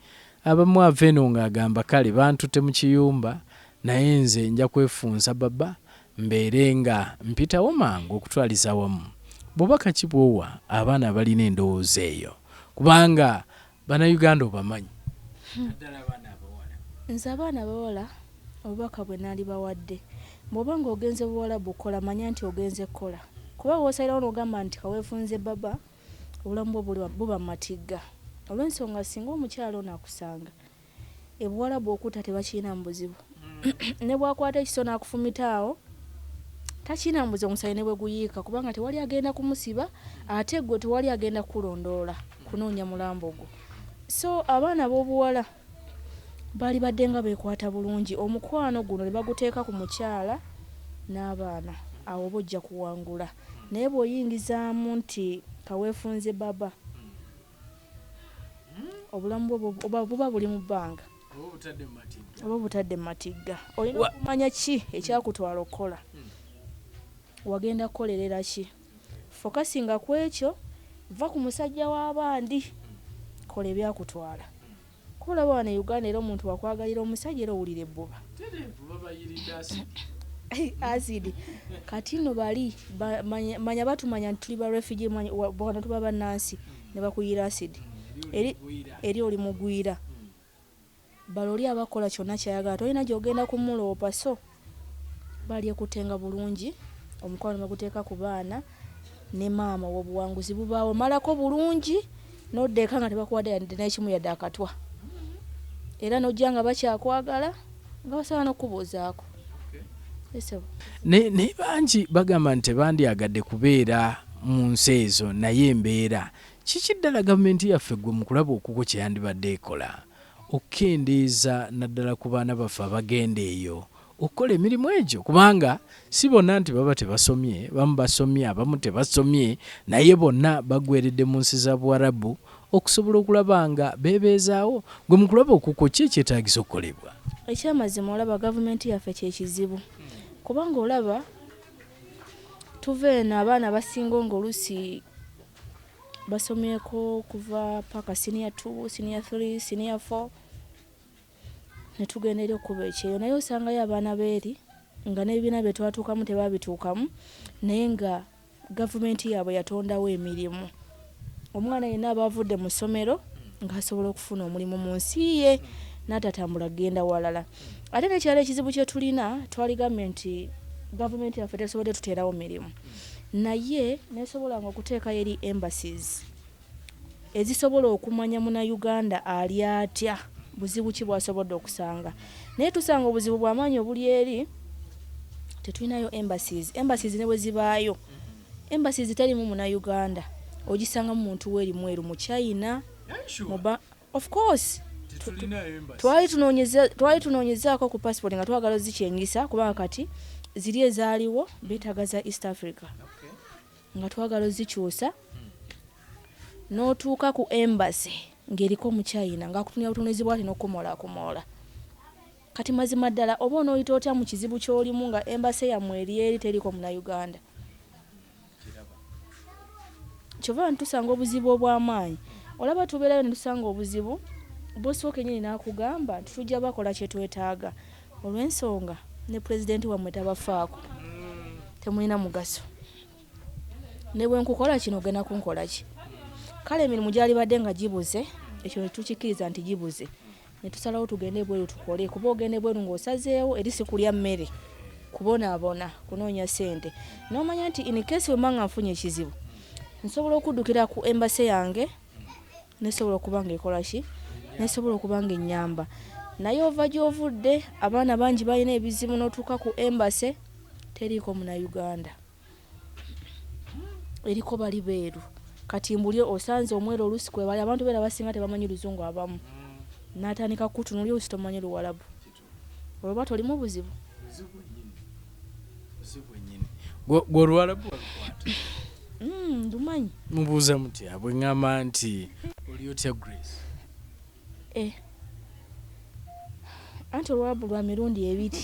abamu ava eno ng'agamba kale bantute mu kiyumba naye nze nja kwefunza baba mbeere nga mpitawo mangu okutwaliza wamu bubaka ki bwowa abaana balina endowooza eyo kubanga Bannayuganda obamanyi naddala abaana abawala nze abaana abawala obubaka bwe naali bawadde bw'oba ng'ogenze Buwarabu kola manya nti ogenze kola kuba w'osalirawo n'ogamba nti kaweefunze baba obulamu bwo buba matigga olw'ensonga singa omukyalo nakusanga ebuwala bw'okutta tebakiina mu buzibu ne bwakwata ekiso n'akufumita takiina mu buzibu omusaayi ne bwe guyiika kubanga tewali agenda kumusiba ate gwe tewali agenda kulondoola kunoonya mulambo gwo. So abaana b'obuwala baali badde nga beekwata bulungi omukwano guno ne baguteeka ku mukyala n'abaana awo bojja kuwangula naye bw'oyingizaamu nti kaweefunze baba obulamu bwo buba buli mu bbanga oba butadde mu matigga olina okumanya ki ekyakutwala okukola wagenda kukolerera ki fokasinga ku ekyo va ku musajja w'abandi kola ebyakutwala kola bwana Uganda era omuntu wakwagalira omusajja era owulira ebbuba acid kati no bali manya batumanya nti tuli ba refugee bwana tuba bannansi ne bakuyira acid eri oli mugwira baloli abakola kyonna kyayagala tolina gy'ogenda kumuloopa so bali ekutenga bulungi omukwano baguteeka ku baana ne maama w'obuwanguzi bubaawo malako bulungi n'oddeeka nga tebakuwadde n'ekimu yadde akatwa era n'ojja nga bakyakwagala nga basobola n'okubuuzaako. Ne bangi bagamba nti tebandyagadde kubeera mu nsi ezo naye embeera kiki ddala gavumenti yaffe gwe mu kulaba okuko kye yandibadde ekola okukendeeza naddala ku baana baffe abagenda eyo okukola emirimu egyo kubanga si bonna nti baba tebasomye bamu basomye abamu tebasomye naye bonna bagweredde mu nsi za Buwarabu okusobola okulaba nga beebeezaawo gwe mu kulaba okuko ki ekyetaagisa okukolebwa. Ekyamazima olaba gavumenti yaffe kyekizibu kubanga olaba tuva eno abaana basinga ng'oluusi basomyeko kuva paka senior 2 senior 3 senior 4 ne tugenda eri okuba ekyeyo naye osangayo abaana beeri nga n'ebibiina bye twatuukamu tebabituukamu naye nga gavumenti yaabwe yatondawo emirimu omwana yenna aba avudde mu ssomero ng'asobola okufuna omulimu mu nsi ye n'atatambula kgenda walala. Ate n'ekyalo ekizibu kye tulina twaligambye nti gavumenti yaffe tesobodde tuteerawo mirimu naye nesobolanga okuteekayo eri embassies ezisobola okumanya munnayuganda ali atya buzibu ki bw'asobodde okusanga naye tusanga obuzibu bw'amaanyi obuli eri tetulinayo embassies ne bwe zibaayo embassies terimu munnayuganda ogisangamu muntu weeri mweru mu China of course twali tunoonyezaako ku passport nga twagala zikyengisa kubanga kati ziri ezaaliwo beetaaga za East Africa nga twagala zikyusa n'otuuka ku embassy ng'eriko mu China ng'akutunira butunuzi bwati n'okumoola kati mazima ddala oba onooyita otya mu kizibu ky'olimu nga embassy yammwe eri teriko munnayuganda kyova ntusanga obuzibu obw'amaanyi olaba tubeerayo ne tusanga obuzibu bosooka ennyini n'akugamba nti tujja bakola kye twetaaga olw'ensonga ne pulezidenti wammwe tabafaako temulina mugaso ne bwe nkukola kino ogenda kunkola ki kale emirimu gyali badde nga gibuze ekyo ne tukikkiriza nti gibuze ne tusalawo tugende ebweru tukole kuba ogenda ebweru ng'osazeewo eri si kulya mmere kubonaabona kunoonya ssente n'omanya nti in case wemba nga nfunye ekizibu nsobola okuddukira ku embassy yange nesobola okuba nga ekola ki nesobola okuba nga ennyamba naye ova gy'ovudde abaana bangi balina ebizibu n'otuuka ku embassy teriiko munnayuganda eriko bali beeru kati mbuli osanze omweru oluusi kwe bali abantu beera basinga tebamanyi luzungu abamu n'atandika kutunulya oluusi tomanyi luwalabu olwoba tolimu buzibu gwe oluwalabu walukwata ndumanyi mubuuza mutya bwe ŋŋamba nti oli otya Grace anti olwalabu lwa mirundi ebiri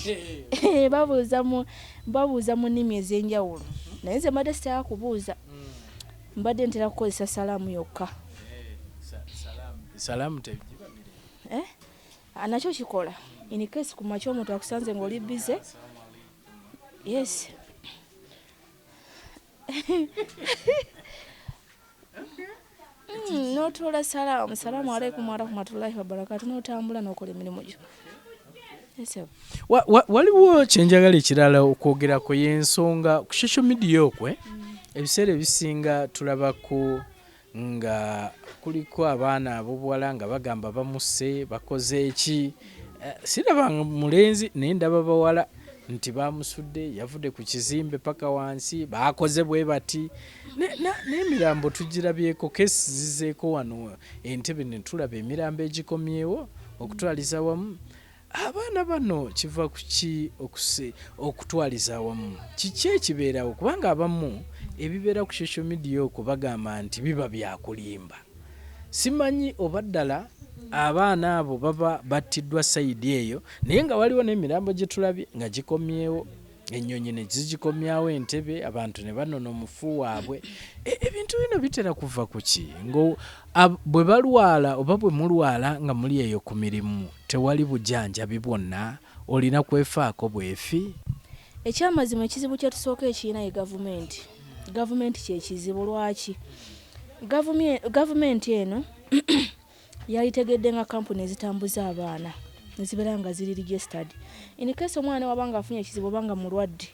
babuuza mu nnimi ez'enjawulo naye nze mbadde sitera kubuuza mbadde ntera kukozesa salaamu yokka salaamu tegiba nakyo kikola in case ku makya omuntu akusanze ng'oli bize yes n'otoola salaamu alaikum warahmatullahi wabarakatu n'otambula n'okola emirimu gyo. Waliwo kyenjagala ekirala okwogerako y'ensonga ku social media okwe ebiseera ebisinga tulaba ku nga kuliko abaana ab'obuwala nga bagamba bamuse bakoze eki. Siraba mulenzi naye ndaba bawala nti bamusudde yavudde ku kizimbe paka wansi bakoze bwe bati n'emirambo tugirabyeko kesi zizeeko wano Entebbe ne tulaba emirambo egikomyewo okutwaliza wamu. Abaana bano kiva ku ki okutwaliza wamu kiki ekibeerawo kubanga abamu ebibeera ku social media okwo bagamba nti biba byakulimba. Simanyi oba ddala abaana abo baba battiddwa sayidi eyo naye nga waliwo n'emirambo gye tulabye nga gikomyewo ennyonyi ne zigikomyawo Entebbe abantu ne banona omufu waabwe. Ebintu bino bitera kuva ku ki ngo bwe balwala oba bwe mulwala nga muli eyo ku mirimu tewali bujjanjabi bwonna olina kwefaako bwefi? Ekyamazima ekizibu kye tusooka ekirina ye gavumenti. Gavumenti kyekizibu lwaki? Gavumenti eno yalitegedde nga kampuni ezitambuza abaana nezibeera nga ziri registered. In case omwana wabanga afunye ekizibu obanga mulwadde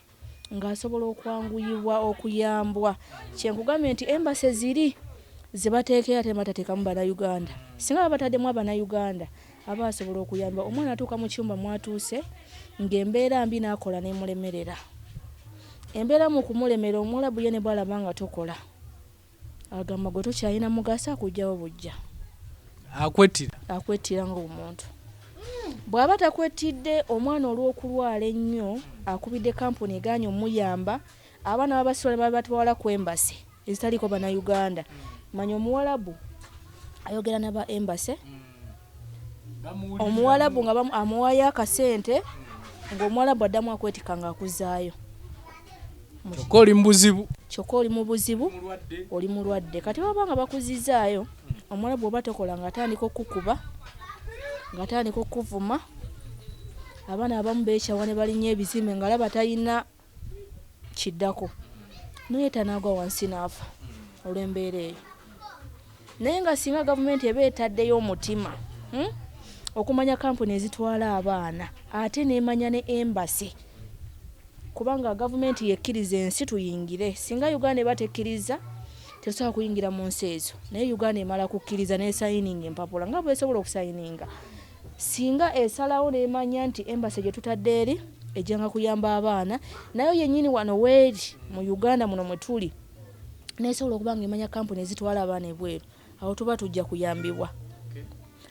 ng'asobola okwanguyibwa okuyambwa. Kyenkugambye nti embase ziri zibateekera ate batateekamu Bannayuganda. Singa bataddemu Abannayuganda aba asobola okuyamba. Omwana atuuka mu kyumba mwatuuse ng'embeera mbi n'akola n'emulemerera. Embeera mu kumulemera Omwarabu ye ne bw'alaba nga tokola agamba gwe tokyalina mugaso akugyawo bujja. Akwettira ng'omuntu. Bw'aba takwetidde omwana olw'okulwala ennyo akubidde kampuni egaanye omuyamba abaana babasula ne babatwala ku embase ezitaliko Bannayuganda. Manya Omuwarabu ayogera n'aba embase Omuwarabu nga amuwayo akasente ng'Omuwarabu addamu akwetika ng'akuzaayo. Kyokka oli mu buzibu. Kyokka oli mu buzibu oli mulwadde. Kati baba nga bakuzizaayo Omuwarabu oba tokola ng'atandika okukuba ng'atandika okuvuma. Abaana abamu beekyawa ne balinnya ebizime nga laba talina kiddako. Naye tanaagwa wansi n'afa olw'embeera eyo. Naye nga singa gavumenti eba etaddeyo omutima okumanya kampuni ezitwala abaana ate n'emanya ne embase kubanga gavumenti yekkiriza ensi tuyingire. Singa Uganda eba tekkiriza tetusobola kuyingira mu nsi ezo. Naye Uganda emala kukkiriza n'esayininga empapula nga bw'esobola okusayininga. Singa esalawo n'emanya nti embase gye tutadde eri ejjanga kuyamba abaana nayo yennyini wano weeri mu Uganda muno mwe tuli n'esobola okuba ng'emanya kampuni ezitwala abaana ebweru awo tuba tujja kuyambibwa.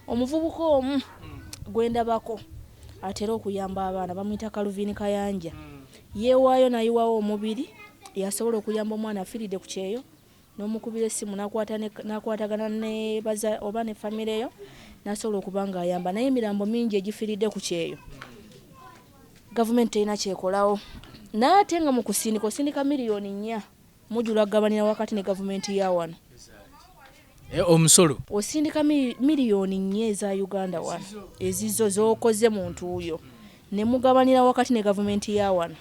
Omuvubuka omu gwendabako atera okuyamba abaana bamuyita Kaluvini Kayanja. Yeewaayo n'ayiwawo omubiri yasobola okuyamba omwana afiiridde ku kyeyo n'omukubira essimu n'akwatagana ne oba ne famire yo n'asobola okuba ng'ayamba. Naye emirambo mingi egifiiridde ku kyeyo gavumenti terina kyekolawo. N'ate nga mu kusindika osindika miliyoni 4 mujula kugabanira wakati ne gavumenti ya wano. Omusolo osindika miliyoni 4 eza Uganda wano ezizo z'okoze muntu oyo ne mugabanira wakati ne gavumenti ya wano.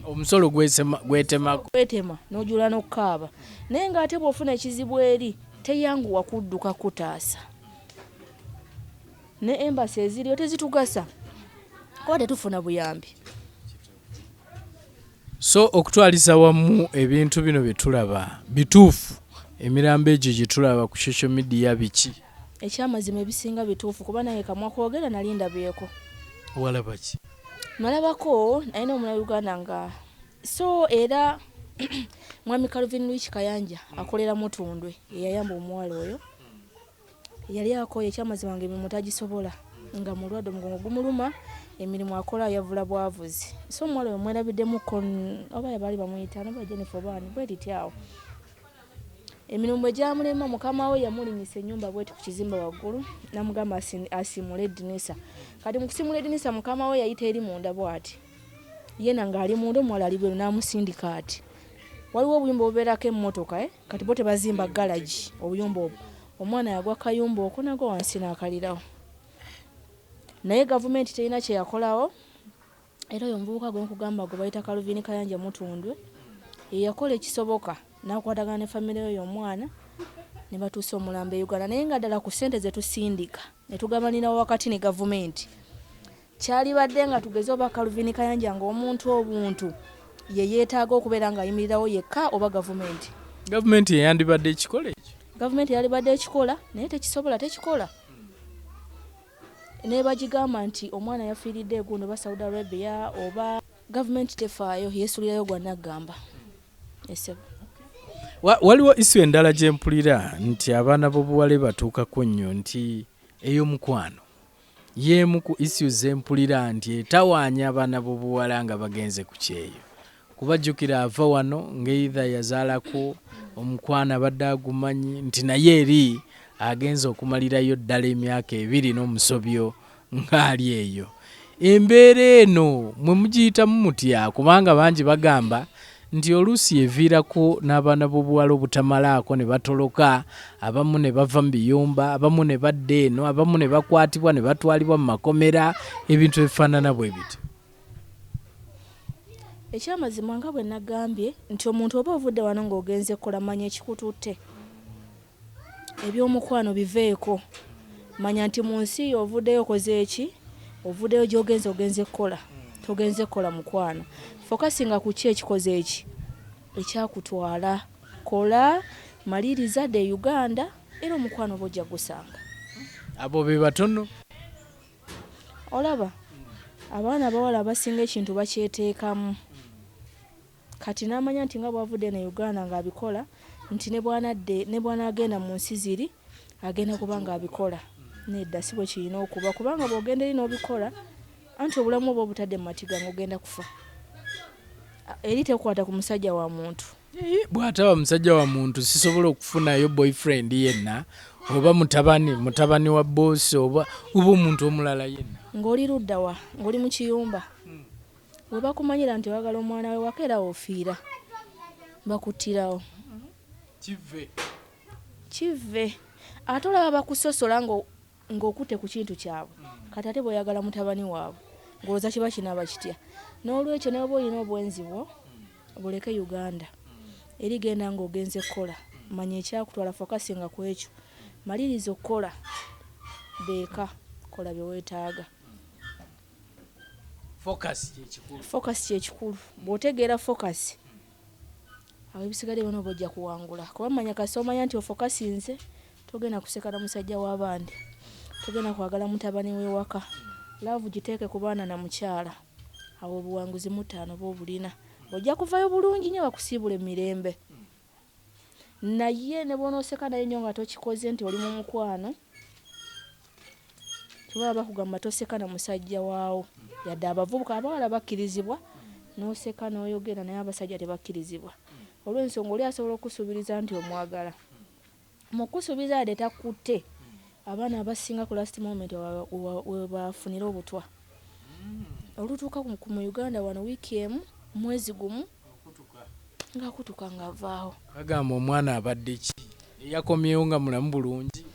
Omusolo gwetema n'ojula n'okukaaba. Naye ng'ate bw'ofuna ekizibu eri teyanguwa kudduka kutaasa. Ne embasi eziriyo tezitugasa kuba tetufuna buyambi. So okutwaliza wamu ebintu bino bye tulaba bituufu? Emirambo egyo gye tulaba ku social media biki? Ekyamazima ebisinga bituufu kuba naye kamwa kwogera nali ndabyeko. Walaba ki? Nalabako naye n'Omunnayuganda nga so era Mwami Kaluvini Kayanja akolera Mutundwe eyayamba omuwala oyo yali akoye ekyamazima ng'emirimu tagisobola nga mulwadde omugongo gumuluma emirimu akola yavula bwavuzi. So omuwala oyo mwerabiddemu oba yabaali bamuyita noba Jennifer Bwani bwetityawo. Emirimu bwe gyamulema mukama we yamulinyisa ennyumba bweti ku kizimba waggulu namugamba asimule eddinisa. Kati mu kusimula eddinisa mukama we yayita eri munda bw'ati yena ng'ali munda omuwala ali bweru n'amusindika ati waliwo obuyumba obubeerako emmotoka kati bo tebazimba galagi obuyumba obwo. Omwana yagwa kayumba okwo nagwa wansi n'akalirawo. Naye gavumenti terina kye yakolawo era oyo omuvubuka gwe nkugamba gwe bayita Kaluvini Kayanja Mutundwe yakola ekisoboka n'akwatagana ne famire y'omwana ne batuusa omulambo e Uganda. Naye nga ddala ku ssente ze tusindika ne tugabanira wakati ne gavumenti kyali badde nga tugeze oba Kaluvini Kayanja ng'omuntu obuntu ye yeetaaga okubeera ng'ayimirirawo yekka oba gavumenti. Gavumenti yeyandibadde ekikola ekyo? gavumenti yali badde ekikola naye tekisobola tekikola ne bagigamba nti omwana yafiiridde egundo ba Saudi Arabia oba gavumenti tefaayo yeesulirayo gwa naggamba. Esebo waliwo isu endala gye mpulira nti abaana b'obuwale batuukako nnyo nti ey'omukwano y'emu ku isu ze mpulira nti etawaanya abaana b'obuwala nga bagenze ku kyeyo. Kubajjukira ava wano ng'eitha yazaalako omukwano abadde agumanyi nti naye eri agenza okumalirayo ddala emyaka 2 n'omusobyo ng'ali eyo. Embeera eno mwe mugiyitamu mutya? Kubanga bangi bagamba nti oluusi eviirako n'abaana b'obuwala obutamalaako ne batoloka, abamu ne bava mu biyumba, abamu ne badda eno, abamu ne bakwatibwa ne batwalibwa mu makomera, ebintu ebifaanana bwe biti. Ekyamazima nga bwe nagambye nti omuntu oba ovudde wano ng'ogenze kukola manya ekikututte. Eby'omukwano biveeko. Manya nti mu nsi yo ovuddeyo okoze eki? Ovuddeyo ogenze kukola. Togenze kukola mukwano. Fokasinga ku ki ekikoze eki? Ekyakutwala. Kola, maliriza de Uganda era omukwano bojja gusanga. Abo be batono. Olaba? Abaana abawala abasinga ekintu bakyeteekamu. Kati n'amanya nti nga bw'avudde ne Uganda ng'abikola nti ne bwana agenda mu nsi ziri agenda kuba ng'abikola. Nedda si bwe kirina okuba kubanga bw'ogenda eri n'obikola anti obulamu obwo obutadde mu matiga ng'ogenda kufa. Eri tekwata ku musajja wa muntu. Bw'ataba musajja wa muntu sisobola okufunayo boyfriend yenna oba mutabani wa boss oba omuntu omulala yenna. Ng'oli ludda wa? Ng'oli mu kiyumba. Bwe bakumanyira nti oyagala omwana we waka era ofiira. Bakuttirawo. Kive. Ate olaba bakusosola ng'okutte ku kintu kyabwe. Kati ate bw'oyagala mutabani waabwe. Ng'olowooza kiba kinaaba kitya. N'olwekyo ne bw'oba olina obwenzi bwo buleke Uganda. Eri genda ng'ogenze kukola. Manya ekyakutwala fokasinga ku ekyo. Maliriza okukola. Beeka. Kola bye weetaaga. Focus kyekikulu. Bw'otegeera focus awo ebisigadde byonna bojja kuwangula. Kuba manya kasi omanya nti ofokasinze togenda kuseka na musajja w'abandi. Togenda kwagala mutabani we waka. Laavu giteeke ku baana na mukyala. Awo obuwanguzi mutaano bw'obulina. Ojja kuvayo bulungi nnyo bakusiibule mirembe. Naye ne bw'onooseka naye nnyo nga tokikoze nti oli mu mukwano kuba bakugamba toseka na musajja waawo. Yadde abavubuka abawala bakkirizibwa n'oseka n'oyogera naye abasajja tebakkirizibwa. Olw'ensonga oli asobola okusuubiriza nti omwagala. Mu kusuubiza yadde takutte abaana abasinga ku last moment we bafunira obutwa. Olutuuka mu Uganda wano wiiki emu mwezi gumu ng'akutuka ng'avaawo. Bagamba omwana abadde ki? Yakomyewo nga mulamu bulungi.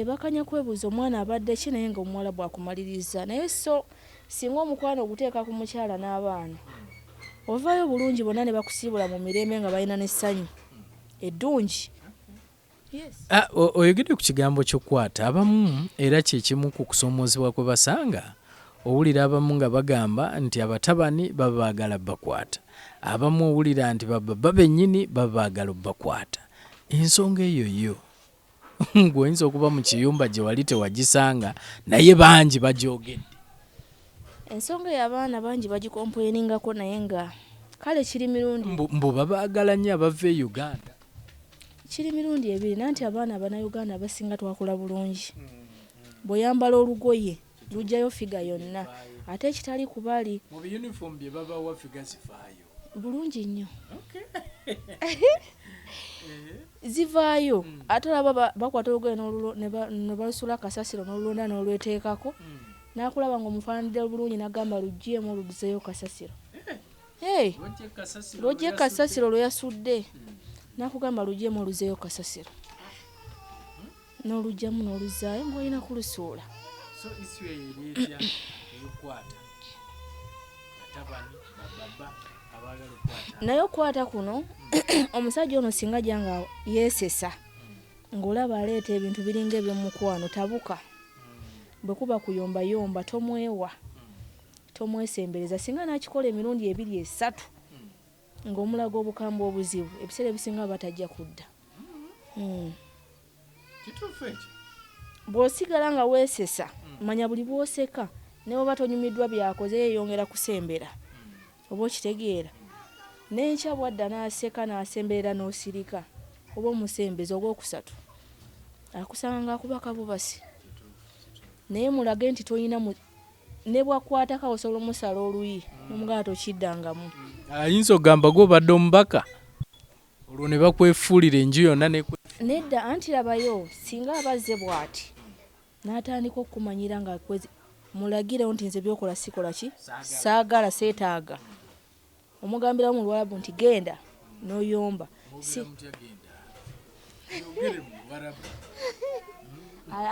Bakanya kwebuuza omwana abadde ki naye ng'omuwala bwakumaliriza. Naye so singa omukwano oguteeka ku mukyala n'abaana ovaayo bulungi bonna ne bakusiibula mu mirembe nga balina n'essanyu eddungi. Oyogedde ku kigambo ky'okwata abamu era kye kimu ku kusoomoozebwa kwe basanga. Owulira abamu nga bagamba nti abatabani baba baagala bakwata. Abamu owulira nti baba bennyini baba baagala bakwata. Ensonga eyo yo ng'oyinza okuba mu kiyumba gye wali tewagisanga naye bangi bagyogedde. Ensonga y'abaana bangi bagikompoeningako naye nga kale kiri mirundi. Mbu babaagala nnyo abava e Uganda. Kiri mirundi ebiri nanti abaana Abannayuganda abasinga twakula bulungi. Bw'oyambala olugoye lujjayo figa yonna. Ate ekitali kubali. Mu uniform bye babawa figa zifaayo. Bulungi nnyo. Zivaayo. Ate olaba bakwata olugoye ne balusula kasasiro n'olulonda n'olweteekako. N'akulaba ng'omufaanidde bulungi n'agamba luggyemu oluzeeyo kasasiro. Lw'ojja kasasiro lwe yasudde. N'akugamba luggyemu oluzeeyo kasasiro. N'oluggyamu n'oluzaayo ng'olina kulusuula. So isu eyeetya eyokwata. Batabani, baba, abaagala okukwata. Naye okukwata kuno omusajja ono singa janga yeesesa ng'olaba aleeta ebintu biringa eby'omukwano tabuka. Bwe kuba kuyombayomba tomwewa. Tomwesembereza singa n'akikola emirundi 2-3 ng'omulaga obukambwe obuzibu ebiseera ebisinga batajja kudda. kituufu ekyo. Bw'osigala nga weesesa manya buli bw'oseka ne bw'oba tonyumiddwa byakoze yeeyongera kusembera oba okitegeera n'enkya bwadda n'aseka n'asemberera n'osirika oba omusembezi ogwokusatu akusanga ng'akubaka bubasi naye mulage nti toyina ne bwakwatako osobola omusala oluyi n'omugala tokiddangamu. Ayinza ogamba gw'obadde omubaka olwo ne bakwefuulira enju yonna nedda anti labayo singa abazze bw'ati n'atandika okukumanyira nga mulagirewo nti nze byokola sikola ki saagala seetaaga omugambirawo mu Luwarabu nti genda n'oyomba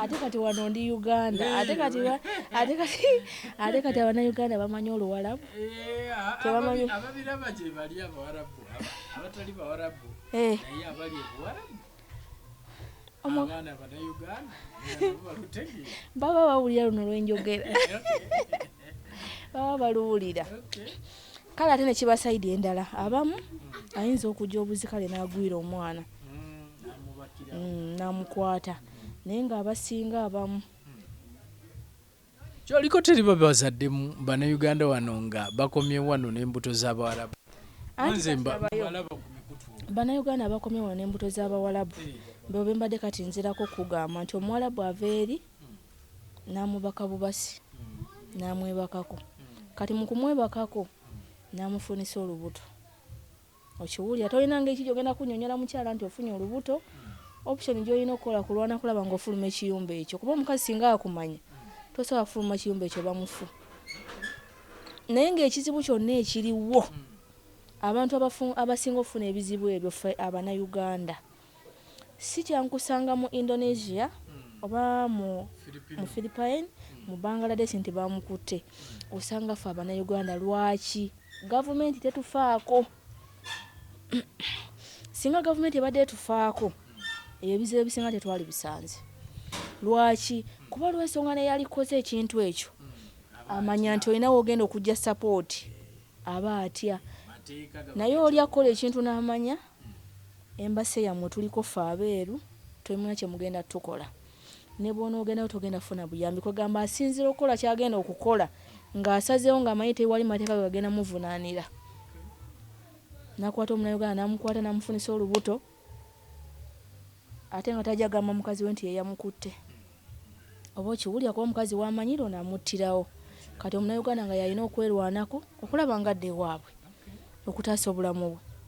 ate kati wano ndi Uganda ate kati Abannayuganda bamanyi Oluwarabu tebamanyi ababiraba gye bali Abawarabu abatali Bawarabu naye abali Ebuwarabu abaana Abannayuganda balutegeera baba bawulira luno lwenjogera baba baluwulira kale ate ne kiba sayidi endala abamu ayinza okujja obuzikale n'agwira omwana n'amukwata naye ng'abasinga abamu kyoliko teri babazadde mu Bannayuganda wano nga bakomye wano n'embuto z'Abawarabu. Bannayuganda abakomye wano n'embuto z'Abawarabu bo be mbadde kati nzirako kugamba nti Omuwarabu aveeri n'amubaka bubasi n'amwebakako kati mu kumwebakako n'amufunisa olubuto okiwulira tolinanga ekijja ogenda kunnyonnyola mukyala nti ofunye olubuto option gy'olina okukola kulwana kulaba ng'ofuluma ekiyumba ekyo kuba omukazi singa akumanya tosobola kufuluma ekiyumba ekyo bamufu naye ng'ekizibu kyonna ekiriwo abantu abasinga okufuna ebizibu ebyo ffe Abannayuganda si kyankusanga mu Indonesia oba mu Philippines mu Bangladesh nti bamukutte osanga ffe Abannayuganda lwaki gavumenti tetufaako singa gavumenti ebadde etufaako ebizibu ebisinga tetwali bisanze lwaki kuba lw'ensonga naye alikoze ekintu ekyo amanya nti olina wogenda okujja sapooti aba atya naye oli akola ekintu n'amanya embase yammwe tuliko ffe abeeru temuna kye mugenda tukola ne bw'onoogendayo togenda funa buyambi kwegamba asinzira okukola kyagenda okukola ng'asazeewo ng'amanyi tewali mateeka gagenda muvunaanira nakwata Omunnayuganda n'amukwata n'amufunisa olubuto ate nga tajja gamba mukazi we nti ye yamukutte oba okiwulira kuba omukazi w'amanyire onaamuttirawo kati Omunnayuganda nga yalina okwerwanako okulaba nga adda ewaabwe okutaasa obulamu bwe